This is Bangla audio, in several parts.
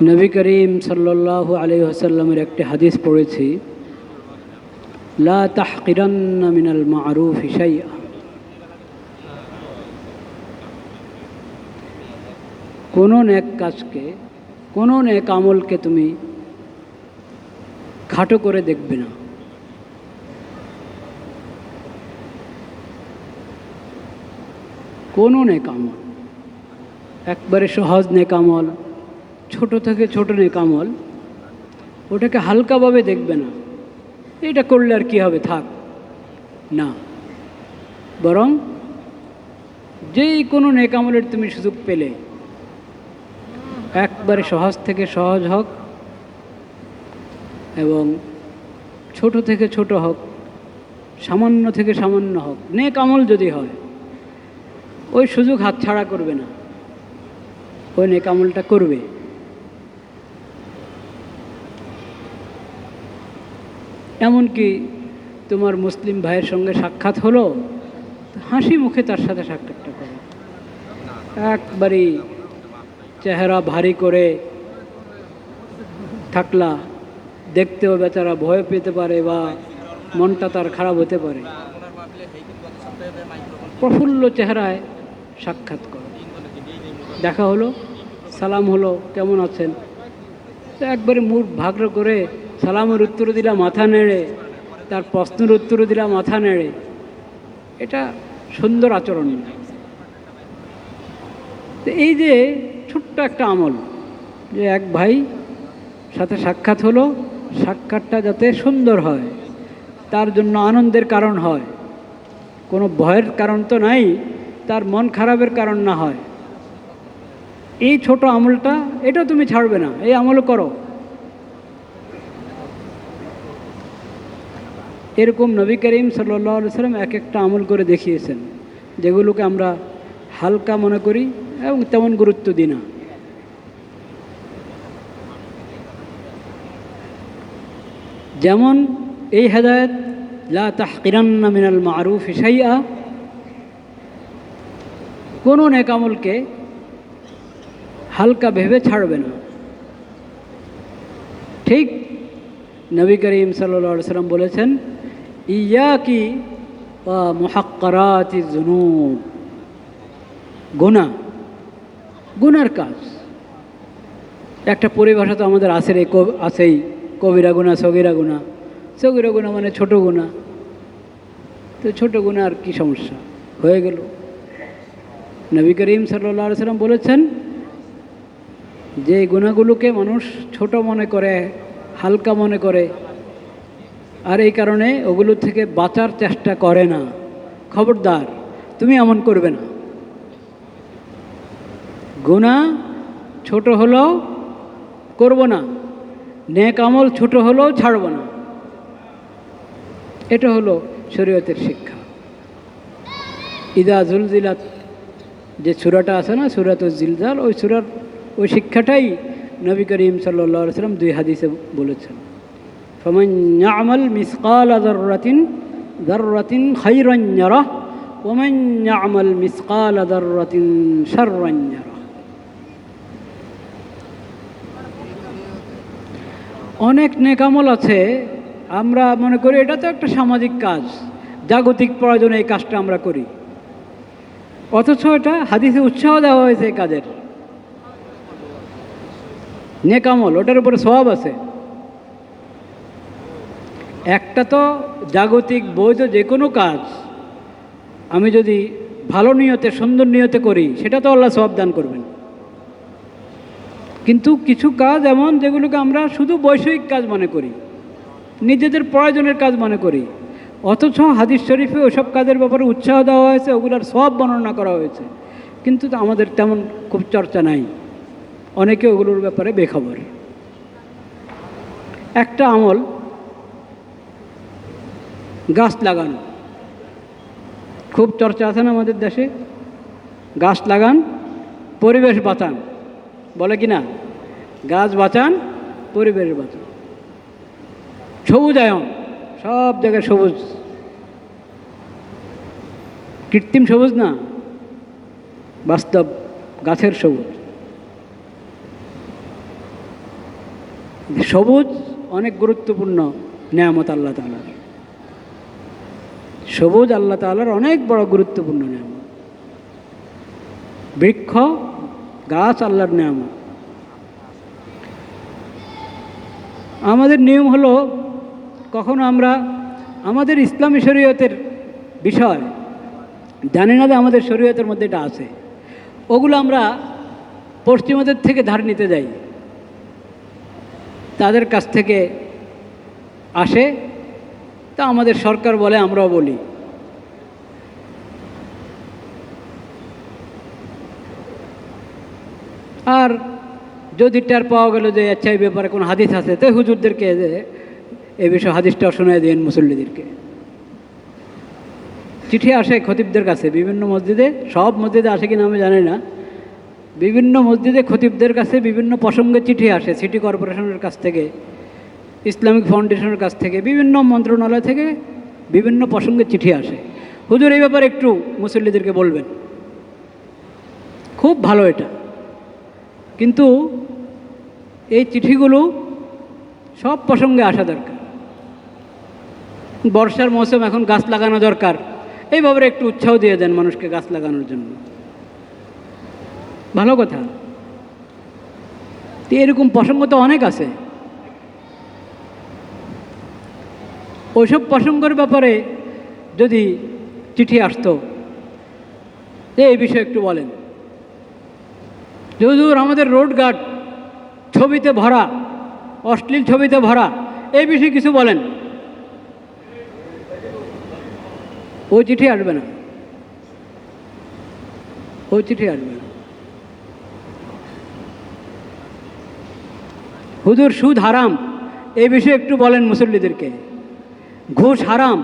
নবী করিম সাল্লাল্লাহু আলাইহি ওয়াসাল্লামের একটি হাদিস পড়েছি, লা তাহকিরান্না মিনাল মা'রুফি শাইআ। কোনো নেক কাজকে, কোনো নেক আমলকে তুমি খাটো করে দেখবে না। কোনো নেক আমল, একবারে সহজ নেক আমল, ছোট থেকে ছোট নেক আমল, ওটাকে হালকাভাবে দেখবে না, এটা করলে আর কি হবে, থাক না। বরং যেই কোনো নেক আমলের তুমি সুযোগ পেলে, একবারে সহজ থেকে সহজ হোক এবং ছোট থেকে ছোট হোক, সামান্য থেকে সামান্য হোক, নেক আমল যদি হয়, ওই সুযোগ হাতছাড়া করবে না, ওই নেক আমলটা করবে। এমনকি তোমার মুসলিম ভাইয়ের সঙ্গে সাক্ষাৎ হলো, হাসি মুখে তার সাথে সাক্ষাৎটা করো। একবারই চেহারা ভারী করে থাকলা, দেখতেও বেচারা ভয় পেতে পারে বা মনটা তার খারাপ হতে পারে। প্রফুল্ল চেহারায় সাক্ষাৎ করো, দেখা হলো, সালাম হলো, কেমন আছেন, তো একবারে মুখ ভাগ্র করে সালামের উত্তর দিলা মাথা নেড়ে, তার প্রশ্নের উত্তর দিলা মাথা নেড়ে, এটা সুন্দর আচরণ না। তো এই যে ছোট্ট একটা আমল, যে এক ভাই সাথে সাক্ষাৎ হলো, সাক্ষাৎটা যাতে সুন্দর হয়, তার জন্য আনন্দের কারণ হয়, কোনো ভয়ের কারণ তো নাই, তার মন খারাপের কারণ না হয়, এই ছোট আমলটা, এটা তুমি ছাড়বে না, এই আমলও করো। এরকম নবী করিম সাল্লাল্লাহু আলাইহি ওয়াসাল্লাম এক একটা আমল করে দেখিয়েছেন, যেগুলোকে আমরা হালকা মনে করি এবং তেমন গুরুত্ব দিই না। যেমন এই হেদায়েত, লা তাহকিরান্না মিনাল মা'রুফি শাইআ, কোনো নেক আমলকে হালকা ভেবে ছাড়বে না। ঠিক নবী করিম সাল্লাল্লাহু আলাইহি ওয়াসাল্লাম বলেছেন, ইয়াকি ওয়া মুহাক্কারাতিজ যুনুব, গুনার কাজ। একটা পরিভাষা তো আমাদের আছেই, কবিরা গুনাহ, সগীরা গুনাহ। সগীরা গুনাহ মানে ছোট গুনাহ, তো ছোট গুনাহ আর কি সমস্যা, হয়ে গেল। নবী করিম সাল্লাল্লাহু আলাইহি ওয়াসাল্লাম বলেছেন, যে গুনাহগুলোকে মানুষ ছোট মনে করে, হালকা মনে করে, আর এই কারণে ওগুলো থেকে বাঁচার চেষ্টা করে না, খবরদার তুমি এমন করবে না। গুনাহ ছোট হলেও করব না, নেক আমল ছোট হলেও ছাড়ব না, এটা হলো শরীয়তের শিক্ষা। ইদা জুলজিলাত, যে সূরাটা আছে না, সূরাতুজ জিলজাল, ওই সূরার ওই শিক্ষাটাই নবী করিম সাল্লাল্লাহু আলাইহি ওয়াসাল্লাম 2 হাদিসে বলেছেন, ফামান ইয়ামাল মিসকালা যাররাতিন খায়রান ইয়ারাহ ওয়া মান ইয়ামাল মিসকালা যাররাতিন শাররান ইয়ারাহ। অনেক নেক আমল আছে, আমরা মনে করি এটা তো একটা সামাজিক কাজ, জাগতিক প্রয়োজনে এই কাজটা আমরা করি, অথচ এটা হাদিসে উৎসাহ দেওয়া হয়েছে এই কাজের। নেক আমল, ওটার উপরে সওয়াব আছে। একটা তো জাগতিক বৈধ যে কোনো কাজ আমি যদি ভালো নিয়তে, সুন্দর নিয়তে করি, সেটা তো আল্লাহ সওয়াব দান করবেন। কিন্তু কিছু কাজ এমন, যেগুলোকে আমরা শুধু বৈষয়িক কাজ মনে করি, নিজেদের প্রয়োজনের কাজ মনে করি, অথচ হাদিস শরীফে ওসব কাজের ব্যাপারে উৎসাহ দেওয়া হয়েছে, ওগুলোর সওয়াব বর্ণনা করা হয়েছে, কিন্তু আমাদের তেমন খুব চর্চা নাই, অনেকে ওগুলোর ব্যাপারে বেখবর। একটা আমল, গাছ লাগানো, খুব চর্চা আছে না আমাদের দেশে, গাছ লাগান, পরিবেশ বাঁচান, বলে কি না, গাছ বাঁচান, পরিবেশ বাঁচান, সবুজায়ন, সব জায়গায় সবুজ, কৃত্রিম সবুজ না, বাস্তব গাছের সবুজ। সবুজ অনেক গুরুত্বপূর্ণ নেয়ামত আল্লাহ তাআলার। সবুজ আল্লাহ তাআলার অনেক বড় গুরুত্বপূর্ণ নেয়ামত। বৃক্ষ গাছ আল্লাহর নেয়ামত। আমাদের নিয়ম হলো, কখনো আমরা আমাদের ইসলামী শরীয়তের বিষয় জানি না যে আমাদের শরীয়তের মধ্যে এটা আছে, ওগুলো আমরা পশ্চিমাদের থেকে ধার নিতে যাই, তাদের কাছ থেকে আসে, তা আমাদের সরকার বলে, আমরাও বলি। আর যদি টের পাওয়া গেল যে আচ্ছা এই ব্যাপারে কোনো হাদিস আছে, তো হুজুরদেরকে এই বিষয়ে হাদিসটা শোনায় দেন মুসল্লিদেরকে। চিঠি আসে খতিবদের কাছে বিভিন্ন মসজিদে, সব মসজিদে আসে কিনা আমি জানি না, বিভিন্ন মসজিদে খতিবদের কাছে বিভিন্ন প্রসঙ্গে চিঠি আসে, সিটি কর্পোরেশনের কাছ থেকে, ইসলামিক ফাউন্ডেশনের কাছ থেকে, বিভিন্ন মন্ত্রণালয় থেকে বিভিন্ন প্রসঙ্গে চিঠি আসে, হুজুর এই ব্যাপারে একটু মুসল্লিদেরকে বলবেন। খুব ভালো এটা, কিন্তু এই চিঠিগুলো সব প্রসঙ্গে আসা দরকার। বর্ষার মৌসুম, এখন গাছ লাগানো দরকার, এই ব্যাপারে একটু উৎসাহ দিয়ে দেন মানুষকে গাছ লাগানোর জন্য, ভালো কথা। তো এরকম প্রসঙ্গ তো অনেক আছে, ওইসব প্রসঙ্গের ব্যাপারে যদি চিঠি আসতো যে এই বিষয়ে একটু বলেন, হুজুর আমাদের রোডঘাট ছবিতে ভরা, অশ্লীল ছবিতে ভরা, এই বিষয়ে কিছু বলেন, ওই চিঠি আসবে না, ওই চিঠি আসবে না। হুজুর সুদ হারাম, এই বিষয়ে একটু বলেন মুসল্লিদেরকে, ঘুষ হারাম,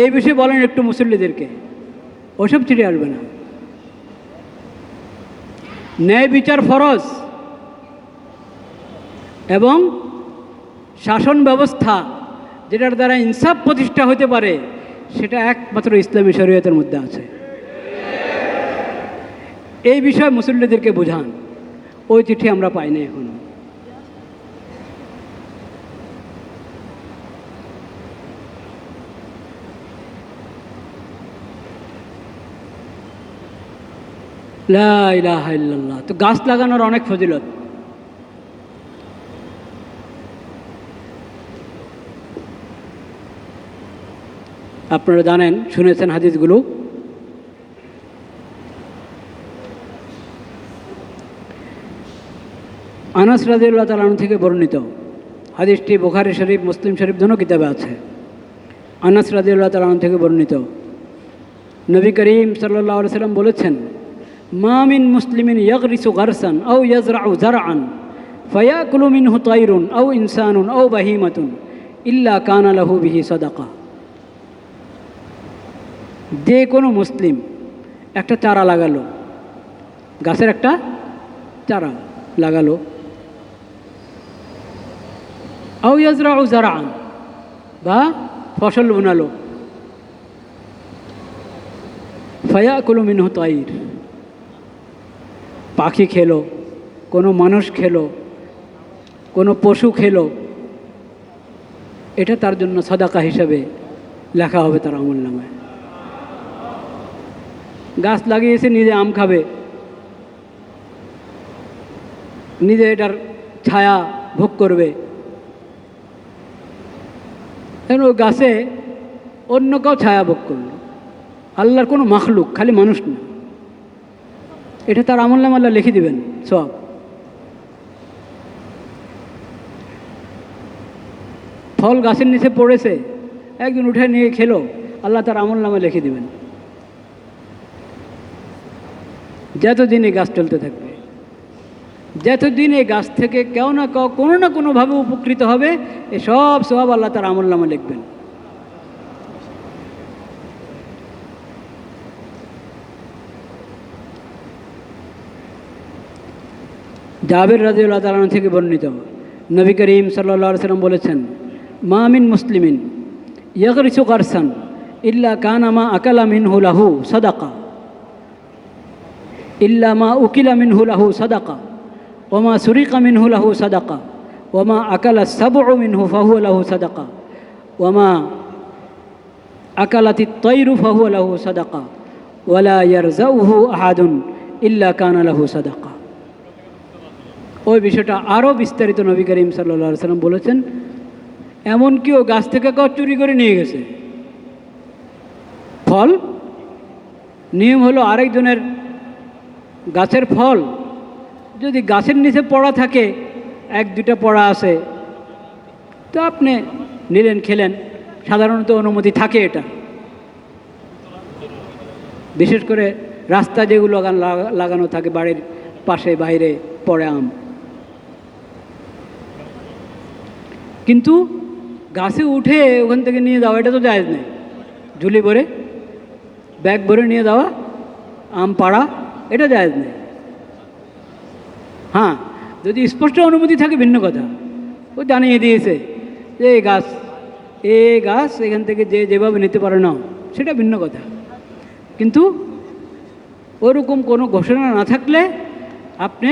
এই বিষয়ে বলেন একটু মুসল্লিদেরকে, ওসব চিঠি আসবে না। ন্যায় বিচার ফরজ এবং শাসন ব্যবস্থা যেটার দ্বারা ইনসাফ প্রতিষ্ঠা হতে পারে, সেটা একমাত্র ইসলামী শরীয়তের মধ্যে আছে। এই বিষয়ে মুসল্লিদেরকে বোঝান, ওই চিঠি আমরা পাইনি এখনো। লা ইলাহা ইল্লাল্লাহ। তো গাছ লাগানোর অনেক ফজিলত। আপনারা জানেন, শুনেছেন হাদিসগুলো। আনাস রাদিয়াল্লাহু তাআলা আনহু থেকে বর্ণিত, হাদিসটি বুখারী শরীফ, মুসলিম শরীফ দোনো কিতাবে আছে। আনাস রাদিয়াল্লাহু তাআলা আনহু থেকে বর্ণিত, নবী করিম সাল্লাল্লাহু আলাইহি ওয়াসাল্লাম বলেছেন, মা মিন মুসলিমিন ইয়াগরিসু গারসান আও ইয়াজরাউ যারআন ফায়াকুলু মিনহু তায়রুন আও ইনসানুন আও বাহিমাতুন ইল্লা কানা লাহু বিহি সাদাকা। যে কোনো মুসলিম একটা চারা লাগালো, গাছের একটা চারা লাগালো, আও ইয়াজরাউ যারআন, বা ফসল বোনালো, ফায়াকুলু মিনহু তায়র, পাখি খেলো, কোনো মানুষ খেলো, কোনো পশু খেলো, এটা তার জন্য সাদাকা হিসাবে লেখা হবে তার আমলনামায়। গাছ লাগিয়েছে, নিজে আম খাবে, নিজে এটার ছায়া ভোগ করবে, কেন ওই গাছে অন্য কেউ ছায়া ভোগ করলো, আল্লাহর কোনো মাখলুক, খালি মানুষ না, এটা তার আমলনামা আল্লাহ লিখে দিবেন সব। ফল গাছের নিচে পড়েছে, একজন উঠে নিয়ে খেলো, আল্লাহ তার আমলনামা লিখে দিবেন। যতদিন এই গাছ চলতে থাকবে, যতদিন এই গাছ থেকে কেউ না কেউ কোনো না কোনোভাবে উপকৃত হবে, এ সব সওয়াব আল্লাহ তার আমলনামা লিখবেন। জাবের রাদিয়াল্লাহু তাআলা আনহু থেকে বর্ণিত, নবী করিম সাল্লাল্লাহু আলাইহি ওয়াসাল্লাম বলেছেন, মা মিন মুসলিমিন ইয়াগরিসু গারসান ইল্লা কানা মা আকালা মিনহু লাহু সাদাকা ইল্লা মা উকিলা মিনহু লাহু সাদাকা ওয়া মা সুরিকা মিনহু লাহু সাদাকা ওমা আকালা সাবউ মিনহু ফাহুয়া লাহু সাদাকা ওমা আকালাতি তৈরু ফাহুয়া লাহু সাদাকা ওয়ালা ইয়ারজাউহু আহাদুন ইল্লা কানা লাহু সাদাকা। ওই বিষয়টা আরও বিস্তারিত নবী করিম সাল্লাল্লাহু আলাইহি সাল্লাম বলেছেন। এমনকি ও গাছ থেকে কেউ চুরি করে নিয়ে গেছে ফল, নিয়ম হলো আরেকজনের গাছের ফল যদি গাছের নিচে পড়া থাকে, এক দুটা পড়া আছে, তো আপনি নিলেন খেলেন, সাধারণত অনুমতি থাকে এটা। বিশেষ করে রাস্তা যেগুলো লাগানো থাকে বাড়ির পাশে বাইরে পড়ে আম, কিন্তু গাছে উঠে ওখান থেকে নিয়ে যাওয়া এটা তো জায়েজ নেই। ঝুলি ভরে ব্যাগ ভরে নিয়ে যাওয়া আম পাড়া এটা জায়েজ নেই। হ্যাঁ, যদি স্পষ্ট অনুমতি থাকে ভিন্ন কথা, ও জানিয়ে দিয়েছে যে এই গাছ এখান থেকে যেভাবে নিতে পারে না, সেটা ভিন্ন কথা। কিন্তু ওরকম কোনো ঘোষণা না থাকলে আপনি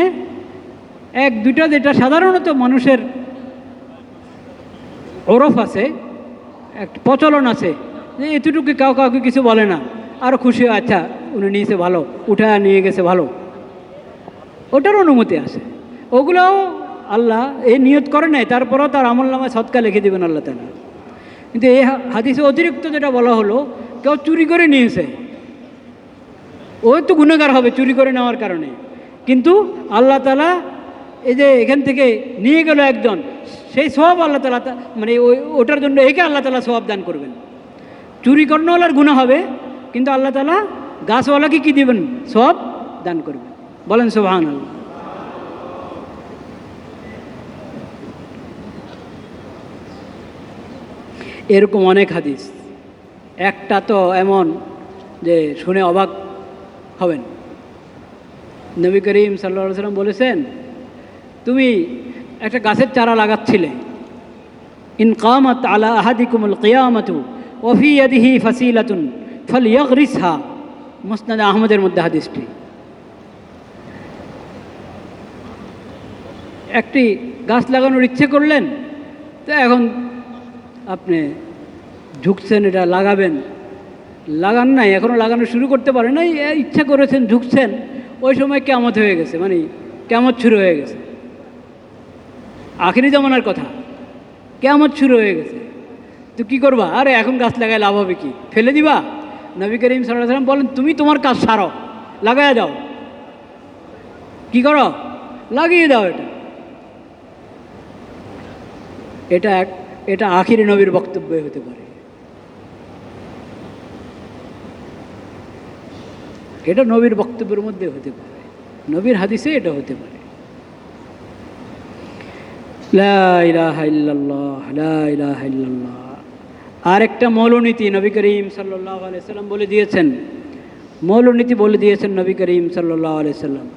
এক দুটা, যেটা সাধারণত মানুষের ওরফ আছে, একটা প্রচলন আছে যে এতটুকু কাউকে কিছু বলে না, আরও খুশি, আচ্ছা উনি নিয়েছে ভালো, উঠা নিয়ে গেছে ভালো, ওটার অনুমতি আছে। ওগুলোও আল্লাহ এই নিয়ত করে নেয়, তারপরেও তার আমল নামায় সৎকা লিখে দেবেন আল্লাহ তাআলা। কিন্তু এই হাদিসে অতিরিক্ত যেটা বলা হলো, কেউ চুরি করে নিয়েছে, ও তো গুনাহগার হবে চুরি করে নেওয়ার কারণে, কিন্তু আল্লাহ তাআলা এই যে এখান থেকে নিয়ে গেল একজন, সেই সওয়াব আল্লাহ তাআলা মানে ওটার জন্য একে আল্লাহ তাআলা সওয়াব দান করবেন। চুরি করানোওয়ালার গুনাহ হবে, কিন্তু আল্লাহ তাআলা গাছওয়ালাকে কি দিবেন? সওয়াব দান করবেন। বলেন সুবহানাল্লাহ। এরকম অনেক হাদিস, একটা তো এমন যে শুনে অবাক হবেন। নবী করিম সাল্লাল্লাহু আলাইহি ওয়াসাল্লাম বলেছেন, তুমি একটা গাছের চারা লাগাচ্ছিলে, ইন কামাত আলা আহাদিকুমুল কিয়ামাতু ওয়া ফি ইয়াদিহি ফাসিলাতুন ফালইয়াগরিসহা, মুসনাদ আহমদের মধ্যে হাদিসটি। একটি গাছ লাগানোর ইচ্ছে করলেন, তো এখন আপনি ঝুঁকছেন, এটা লাগাবেন, লাগান নাই, এখনও লাগানো শুরু করতে পারেন নাই, ইচ্ছা করেছেন, ঝুঁকছেন, ওই সময় কিয়ামত হয়ে গেছে, মানে কিয়ামত শুরু হয়ে গেছে। আখিরি জামানার কথা, কিয়ামত শুরু হয়ে গেছে, তো কী করবা? আরে এখন গাছ লাগায় লাভ হবে কি? ফেলে দিবা? নবী করিম সাল্লাল্লাহু আলাইহি ওয়াসাল্লাম বলেন, তুমি তোমার কাজ সারো, লাগাইয়া দাও। কি করো? লাগিয়ে দাও। এটা আখিরি নবীর বক্তব্য হতে পারে, এটা নবীর বক্তব্যের মধ্যে হতে পারে, নবীর হাদিসে এটা হতে পারে। লা ইলাহা ইল্লাল্লাহ, লা ইলাহা ইল্লাল্লাহ। আর একটা মৌলনীতি নবী করিম সাল্লাল্লাহু আলাইহি সাল্লাম বলে দিয়েছেন, মৌলনীতি বলে দিয়েছেন নবী করিম সাল্লাল্লাহু আলাইহি সাল্লাম।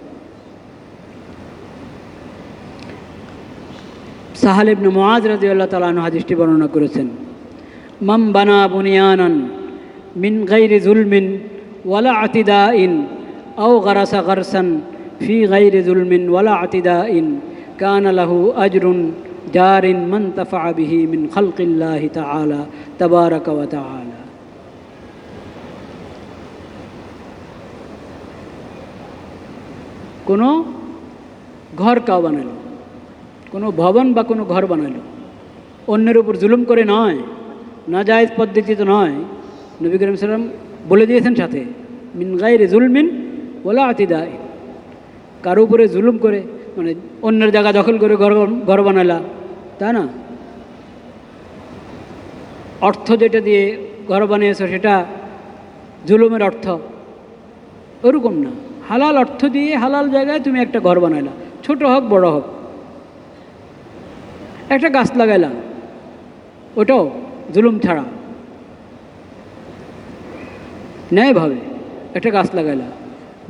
সাহাল ইবনে মুআয রাদিয়াল্লাহু তাআলা আনহু হাদিসটি বর্ণনা করেছেন, মান বানা বুনিয়ানান মিন গায়রি যুলমিন ওয়ালা আতিদাইন আও গারাসা গারসান ফি গায়রি যুলমিন ওয়ালা আতিদাইন কানা লাহু আজরুন জারিন মান তাফা বিহি মিন খালকিল্লাহি তাআলা তাবারাকা ওয়া তাআলা। কোনো ঘর কাউ বানালো, কোনো ভবন বা কোনো ঘর বানালো, অন্যের উপর জুলুম করে নয়, নাজায়েজ পদ্ধতিতে নয়, নবী করিম সাল্লাল্লাহু আলাইহি ওয়াসাল্লাম বলে দিয়েছেন সাথে, মিন গায়রি যুলমিন ওয়ালা আতিদাইন, কারো উপরে জুলুম করে, মানে অন্যের জায়গা দখল করে ঘর বানালা, তা না। অর্থ যেটা দিয়ে ঘর বানিয়েছ সেটা জুলুমের অর্থ, ওরকম না। হালাল অর্থ দিয়ে হালাল জায়গায় তুমি একটা ঘর বানাইলা, ছোট হোক বড় হোক। একটা গাছ লাগাইলা, ওটাও জুলুম ছাড়া, ন্যায়ভাবে একটা গাছ লাগাইলা।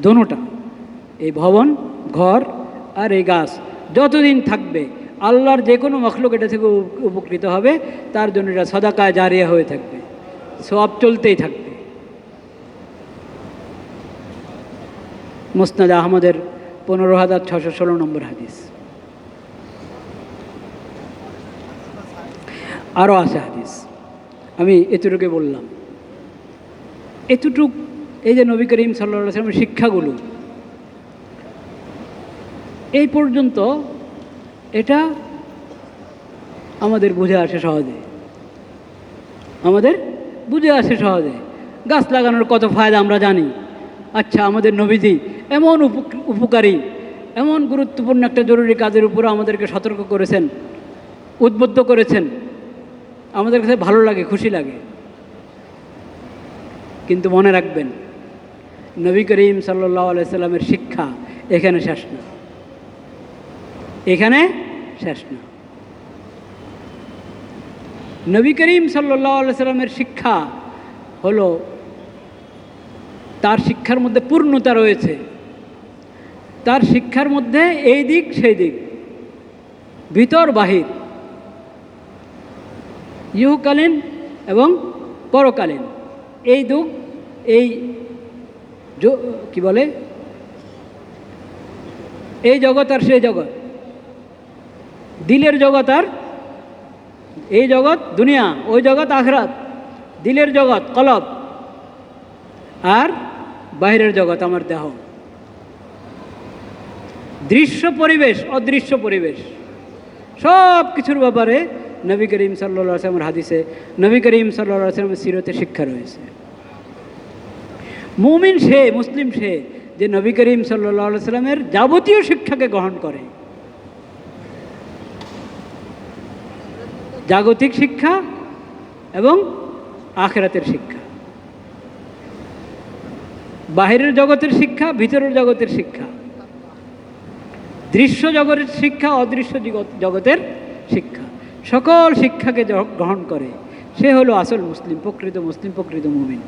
দোনোটা, এই ভবন, ঘর আর এই গাছ যতদিন থাকবে, আল্লাহর যে কোনো মখলুক এটা থেকে উপকৃত হবে, তার জন্য এটা সাদাকায়ে জারিয়া হয়ে থাকবে, সওয়াব চলতেই থাকবে। মুসনাদ আহমদের 15,616 নম্বর হাদিস। আরও আছে হাদিস, আমি এতটুকু বললাম। এতটুক এই যে নবী করিম সাল্লাল্লাহু আলাইহি ওয়াসাল্লামের শিক্ষাগুলো এই পর্যন্ত, এটা আমাদের বুঝে আসে সহজে, আমাদের বুঝে আসে সহজে। গাছ লাগানোর কত ফায়দা আমরা জানি। আচ্ছা, আমাদের নবীজি এমন উপকারী, এমন গুরুত্বপূর্ণ একটা জরুরি কাজের উপরে আমাদেরকে সতর্ক করেছেন, উদ্বুদ্ধ করেছেন, আমাদের কাছে ভালো লাগে, খুশি লাগে। কিন্তু মনে রাখবেন, নবী করিম সাল্লাল্লাহু আলাইহি সাল্লামের শিক্ষা এখানে শেষ না, এখানে শেষ না। নবী করিম সাল্লাল্লাহু আলাইহি সাল্লামের শিক্ষা হলো, তার শিক্ষার মধ্যে পূর্ণতা রয়েছে। তার শিক্ষার মধ্যে এই দিক সেই দিক, ভিতর বাহির, ইহকালীন এবং পরকালীন, এই দুঃখ, এই কি বলে, এই জগৎ আর সেই জগৎ, দিলের জগৎ আর এই জগৎ দুনিয়া, ওই জগৎ আখিরাত, দিলের জগৎ কলব, আর বাইরের জগৎ আমার দেহ। দৃশ্য পরিবেশ, অদৃশ্য পরিবেশ, সব কিছুর ব্যাপারে নবী করিম সাল্লাল্লাহু আলাইহি ওয়াসাল্লামের হাদিসে, নবী করিম সাল্লাল্লাহু আলাইহি ওয়াসাল্লামের সিরতে শিক্ষা রয়েছে। মুমিন সে, মুসলিম সে, যে নবী করিম সাল্লাল্লাহু আলাইহি ওয়াসাল্লামের যাবতীয় শিক্ষাকে গ্রহণ করে। জাগতিক শিক্ষা এবং আখিরাতের শিক্ষা, বাহিরের জগতের শিক্ষা, ভিতরের জগতের শিক্ষা, দৃশ্য জগতের শিক্ষা, অদৃশ্য জগতের শিক্ষা, সকল শিক্ষাকে গ্রহণ করে। সে হলো আসল মুসলিম, প্রকৃত মুসলিম, প্রকৃত মুমিন।